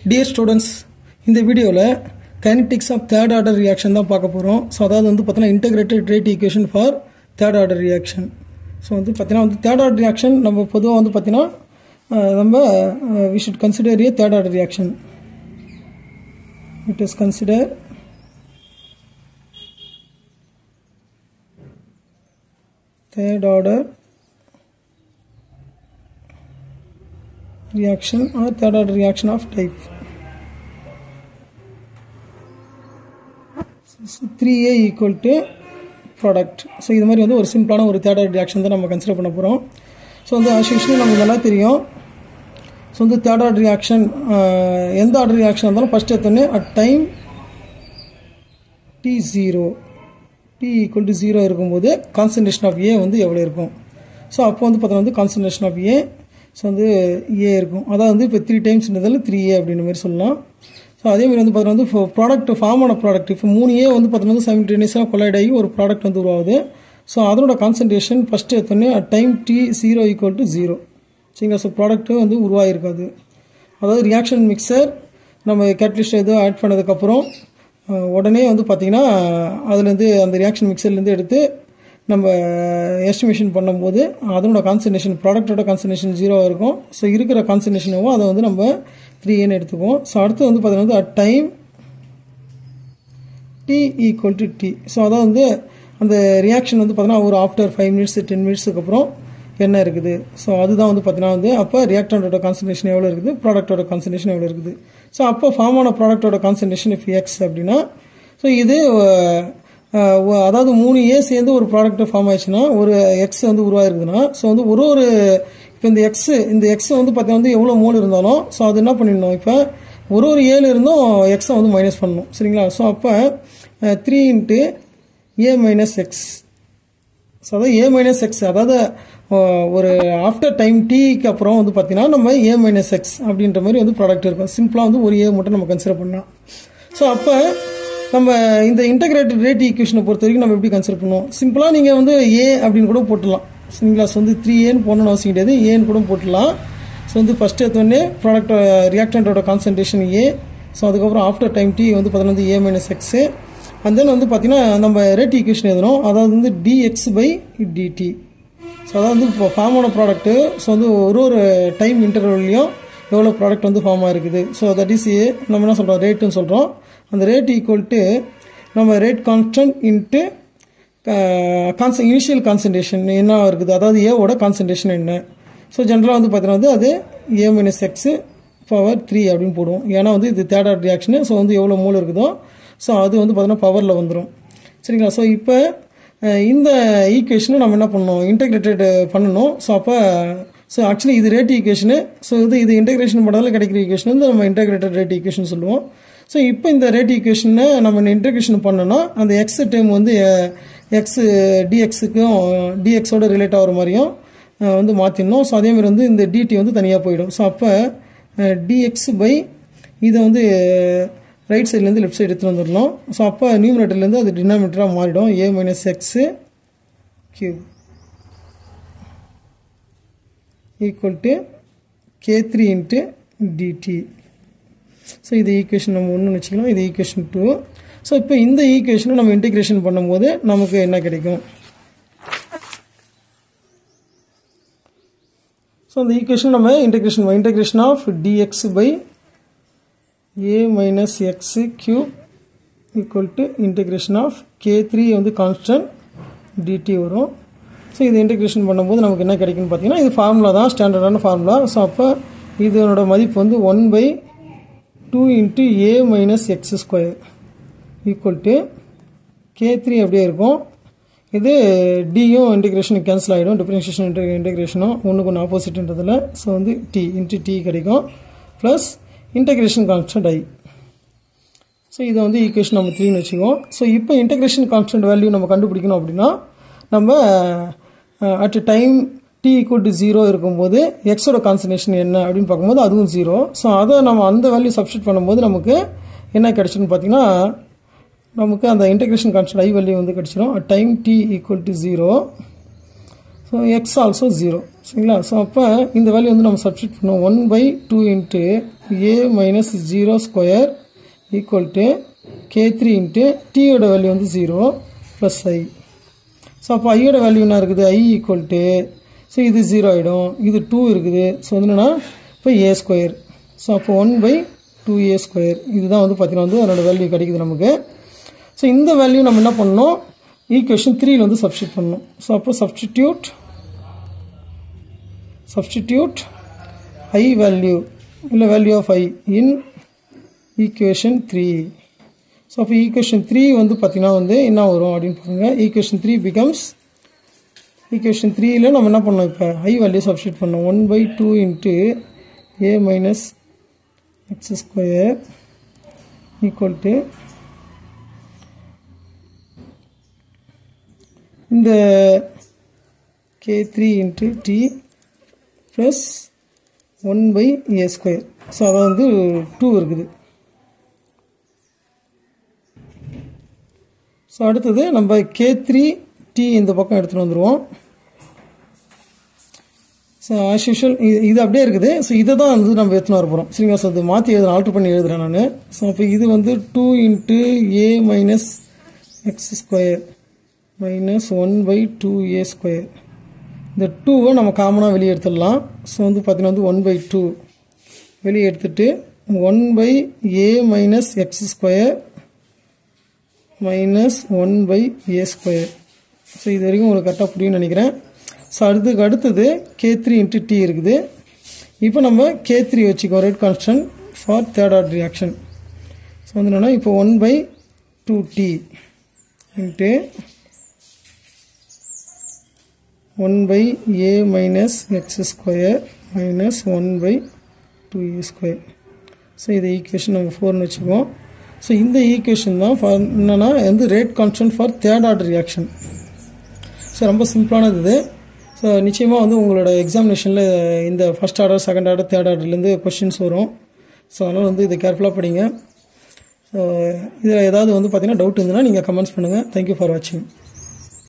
Dear students, in the video kinetics of third order reaction தான் பார்க்க போறோம். So அதாவது வந்து பார்த்தீனா integrated rate equation for third order reaction. So வந்து பார்த்தீனா வந்து third order reaction நம்ம பொதுவா வந்து பார்த்தீனா நம்ம we should consider a third order reaction. It is consider third order reaction or third order reaction of type 3A equal to product. So இது மாதிரி வந்து ஒரு சிம்பிளான ஒரு third order reaction தான் நம்ம கன்சிடர் பண்ண போறோம். ஸோ வந்து as usual நமக்கு நல்லா தெரியும். ஸோ வந்து third order reaction எந்த order reaction இருந்தாலும் ஃபர்ஸ்ட் எடுத்தோன்னே at time t0 t equal to 0 இருக்கும்போது concentration of A வந்து எவ்வளோ இருக்கும். ஸோ அப்போ வந்து பார்த்தோன்னா வந்து concentration of A ஸோ வந்து ஏ இருக்கும். அதாவது வந்து இப்போ 3 டைம்ஸ்ன்றதால 3A அப்படின்ற மாதிரி சொல்லலாம். ஸோ அதேமாதிரி வந்து பார்த்தோன்னா வந்து ப்ராடக்ட் ஃபார்ம் ஆன ப்ராடக்ட் இப்போ 3A வந்து பார்த்தோன்னா வந்து சைமல்டேனியஸாக கொலைட் ஆகி ஒரு ப்ராடக்ட் வந்து உருவாகுது. ஸோ அதனோட கான்சன்ட்ரேஷன் ஃபஸ்ட்டு எடுத்தோடனே டைம் t0 ஈக்குவல் டு 0 சரிங்களா. ஸோ ப்ராடக்ட்டு வந்து உருவாகிருக்காது. அதாவது ரியாக்ஷன் மிக்சர் நம்ம கேட்டலிஸ்ட் எதுவும் ஆட் பண்ணதுக்கப்புறம் உடனே வந்து பார்த்திங்கன்னா அதுலேருந்து அந்த ரியாக்ஷன் மிக்சர்லேருந்து எடுத்து நம்ம எஸ்டிமேஷன் பண்ணும்போது அதனோட கான்சன்ட்ரேஷன் ப்ராடக்டோட கான்சன்ட்ரேஷன் 0 இருக்கும். ஸோ இருக்கிற கான்சன்ட்ரேஷனவோ அதை வந்து நம்ம 3Aன்னு எடுத்துக்குவோம். ஸோ அடுத்து வந்து பார்த்தீங்கன்னா வந்து at time t equal to t. So அதாவது வந்து அந்த ரியாக்ஷன் வந்து பார்த்தீங்கன்னா ஒரு ஆஃப்டர் 5 மினிட்ஸ் 10 மினிட்ஸுக்கு அப்புறம் என்ன இருக்குது. ஸோ அதுதான் வந்து பார்த்தீங்கன்னா வந்து அப்போ ரியாக்டண்டோட கான்சன்ட்ரேஷன் எவ்வளோ இருக்குது, ப்ராடக்டோட கான்சன்ட்ரேஷன் எவ்வளோ இருக்குது. ஸோ அப்போ ஃபார்ம் ஆன ப்ராடக்டோட கான்சன்ட்ரேஷன் if x அப்படின்னா ஸோ இது அதாவது 3A சேர்ந்து ஒரு ப்ராடக்ட் ஃபார்ம் ஆயிடுச்சுன்னா ஒரு எக்ஸ் வந்து உருவாயிருக்குதுன்னா ஸோ வந்து ஒரு இப்போ இந்த எக்ஸ் வந்து பார்த்தீங்கன்னா வந்து எவ்வளோ மோல் இருந்தாலும் ஸோ அது என்ன பண்ணிடணும், இப்போ ஒரு ஏழு இருந்தும் எக்ஸை வந்து மைனஸ் பண்ணணும் சரிங்களா. ஸோ அப்போ 3 × A - x. ஸோ அதாவது A - x அதாவது ஒரு ஆஃப்டர் டைம் டீக்கு அப்புறம் வந்து பார்த்தீங்கன்னா நம்ம A - x அப்படின்ற மாதிரி வந்து ப்ராடக்ட் இருக்கும். சிம்பிளாக வந்து ஒரு A மட்டும் நம்ம கன்சிடர் பண்ணலாம். ஸோ அப்போ நம்ம இந்த இன்டகிரேட்டட் ரேட் ஈக்குவேஷனை பொறுத்த வரைக்கும் நம்ம எப்படி கன்சிடர் பண்ணுவோம், சிம்பிளாக நீங்கள் வந்து ஏ அப்படின்னு கூட போட்டுடலாம் சரிங்களா. ஸோ வந்து 3Aன்னு போடணும்னு அவசியம் கிடையாது, ஏன்னு கூட போட்டுடலாம். ஸோ வந்து ஃபஸ்ட்டு எடுத்தோடனே ப்ராடக்ட் ரியாக்டண்டோட கான்சன்ட்ரேஷன் ஏ. ஸோ அதுக்கப்புறம் ஆஃப்டர் டைம் டி வந்து பார்த்தீங்கன்னா வந்து A - x. அண்ட் தென் வந்து பார்த்தீங்கன்னா நம்ம ரேட் ஈக்குவேஷன் எழுதணும், அதாவது வந்து dx/dt. ஸோ அதாவது வந்து இப்போ ஃபார்ம் ஆன ப்ராடக்ட்டு ஸோ வந்து ஒரு டைம் இன்டர்வல்லையும் எவ்வளோ ப்ராடக்ட் வந்து ஃபார்ம் ஆகிருக்குது. ஸோ தட் இஸ் ஏ நம்ம என்ன சொல்கிறோம், ரேட்டுன்னு சொல்கிறோம். அந்த ரேட் ஈக்குவல் டு நம்ம rate constant into initial concentration என்ன இருக்குது, அதாவது ஏவோட கான்சன்ட்ரேஷன் என்ன. ஸோ ஜென்ரலாக வந்து பார்த்தீங்கன்னா வந்து அது A - x பவர் 3 அப்படின்னு போடுவோம். ஏன்னா வந்து இது தேர்ட் ஆர்டர் ரியாக்ஷனு. ஸோ வந்து எவ்வளோ மோல் இருக்குதோ ஸோ அது வந்து பார்த்தீங்கன்னா பவரில் வந்துடும் சரிங்களா. ஸோ இப்போ இந்த ஈக்குவேஷனை நம்ம என்ன பண்ணணும், இன்டகிரேட்டட் பண்ணணும். ஸோ அப்போ ஸோ ஆக்சுவலி இது ரேட் ஈக்குவேஷனு. ஸோ இது இன்டகிரேஷன் பண்ணதால் கிடைக்கிற ஈக்குவேஷன் வந்து நம்ம இன்டகிரேட்டட் ரேட் ஈக்குவேஷன் சொல்லுவோம். ஸோ இப்போ இந்த ரேட் ஈக்குவேஷனை நம்ம இன்டகிரேஷன் பண்ணோன்னா அந்த எக்ஸ் டைம் வந்து எக்ஸ் டிஎக்ஸுக்கும் டிஎக்ஸோட ரிலேட் ஆகிற மாதிரியும் வந்து மாற்றிடணும். ஸோ அதேமாதிரி வந்து இந்த டிடி வந்து தனியாக போயிடும். ஸோ அப்போ dx பை இதை வந்து ரைட் சைட்லேருந்து லெஃப்ட் சைடு எடுத்துகிட்டு வந்துடலாம். ஸோ அப்போ நியூமரேட்டர்லேருந்து அது டினாமினேட்டராக மாறிடும் A - x cube equal to K3 × dt. So இது ஈக்குவேஷன் நம்ம 1 வச்சுக்கலாம், இது ஈக்குவேஷன் 2. ஸோ இப்போ இந்த ஈக்குவேஷனை நம்ம இன்டகிரேஷன் பண்ணும்போது நமக்கு என்ன கிடைக்கும். ஸோ அந்த ஈக்குவேஷன் நம்ம integration of dx/A - x cube equal to integration of K3 வந்து கான்ஸ்டன்ட் dt வரும். ஸோ இது இன்டகிரேஷன் பண்ணும்போது நமக்கு என்ன கிடைக்குன்னு பார்த்தீங்கன்னா இது ஃபார்முலா தான், ஸ்டாண்டர்டான ஃபார்முலா. ஸோ அப்போ இதனோட மதிப்பு வந்து 1/2 × A - x² equal to K3 அப்படியே இருக்கும். இது டியும் இன்டகிரேஷனுக்கு கேன்சல் ஆகிடும், டிஃபரன்ஷியேஷன் இன்டகிரேஷனும் ஒன்றுக்கு ஒன்று ஆப்போசிட்ன்றதில். ஸோ வந்து t × t கிடைக்கும் plus integration constant I. So இதை வந்து ஈக்குவேஷன் நம்ம 3ன்னு வச்சுக்குவோம். ஸோ இப்போ இன்டகிரேஷன் கான்ஸ்டன்ட் வேல்யூ நம்ம கண்டுபிடிக்கணும் அப்படின்னா நம்ம at time t equal to 0 இருக்கும்போது எக்ஸோட கான்சன்ட்ரேஷன் என்ன அப்படின்னு பார்க்கும்போது அதுவும் 0. ஸோ அதை நம்ம அந்த வேல்யூ சப்ஸ்டிட் பண்ணும்போது நமக்கு என்ன கிடைச்சுன்னு பார்த்தீங்கன்னா நமக்கு அந்த இன்டகிரேஷன் கான்ஸ்டன்ட் I வேல்யூ வந்து கிடைச்சிடும் at time t equal to 0. So X also 0 சரிங்களா. ஸோ அப்போ இந்த வேல்யூ வந்து நம்ம சப்ஸ்டிட் பண்ணுவோம் 1/2 × a minus 0 square equal to k3 into t ஓட வேல்யூ வந்து 0 plus I. ஸோ அப்போ ஐயோட வேல்யூ என்ன இருக்குது I equal to, ஸோ இது 0 ஆகிடும், இது 2 இருக்குது. ஸோ வந்து என்னென்னா இப்போ a ஸ்கொயர். ஸோ அப்போ 1/2a ஸ்கொயர் இதுதான் வந்து பார்த்தீங்கன்னா வந்து அதனோட வேல்யூ கிடைக்குது நமக்கு. ஸோ இந்த வேல்யூ நம்ம என்ன பண்ணணும், ஈக்குவேஷன் 3ல் வந்து சப்ஸ்டியூட் பண்ணணும். ஸோ அப்போ சப்ஸ்டிடியூட் I வேல்யூ இல்லை value of I in equation 3. So அப்போ ஈக்குவேஷன் 3 வந்து பார்த்தீங்கன்னா வந்து என்ன வரும் அப்படின்னு பாருங்கள். ஈக்குவேஷன் 3 பிகம்ஸ், ஈக்குவேஷன் 3ல் நம்ம என்ன பண்ணோம், இப்போ I வேல்யூ சப்ஸ்டியூட் பண்ணோம். 1/2 into a minus x square equal to இந்த k3 into t plus 1/a square. So அதான் வந்து 2 இருக்குது. ஸோ அடுத்தது நம்ம k3t இந்த பக்கம் எடுத்துகிட்டு வந்துடுவோம். ஸோ ஆஸ் யூஷுவல் இது அப்படியே இருக்குது. ஸோ இதை தான் வந்து நம்ம எடுத்துன்னு வர போகிறோம். சரிங்களா? ஸோ அது மாற்றி ஆல்ட்ரு பண்ணி எழுதுகிறேன் நான். ஸோ அப்போ இது வந்து 2 into a minus x square minus 1/2a square. இந்த 2வை நம்ம காமனாக வெளியே எடுத்துடலாம். ஸோ வந்து பார்த்தீங்கன்னா வந்து 1/2 வெளியே எடுத்துட்டு 1/a minus x square minus 1/a square. So இது வரைக்கும் உங்களுக்கு கரெக்டாக புரியும்னு நினைக்கிறேன். ஸோ அடுத்தது k3 into t இருக்குது. இப்போ நம்ம k3 வச்சுக்கோம், rate constant for third order reaction. So வந்து என்னென்னா இப்போ 1/2t into 1/a minus x square minus 1/2a square. So இது ஈக்குவேஷன் நம்ம 4ன்னு வச்சுக்குவோம். ஸோ இந்த ஈக்குவேஷன் தான் என்னென்னா வந்து rate constant for third order reaction. So ரொம்ப சிம்பிளானது இது. ஸோ நிச்சயமாக வந்து உங்களோட எக்ஸாமினேஷனில் இந்த first order, second order, third ஆர்டர்லேருந்து கொஷின்ஸ் வரும். ஸோ அதனால் வந்து இதை கேர்ஃபுல்லாக படிங்க. ஸோ இதில் ஏதாவது வந்து பார்த்தீங்கன்னா டவுட் இருந்ததுன்னா நீங்கள் கமெண்ட்ஸ் பண்ணுங்கள். தேங்க்யூ ஃபார் வாட்சிங்.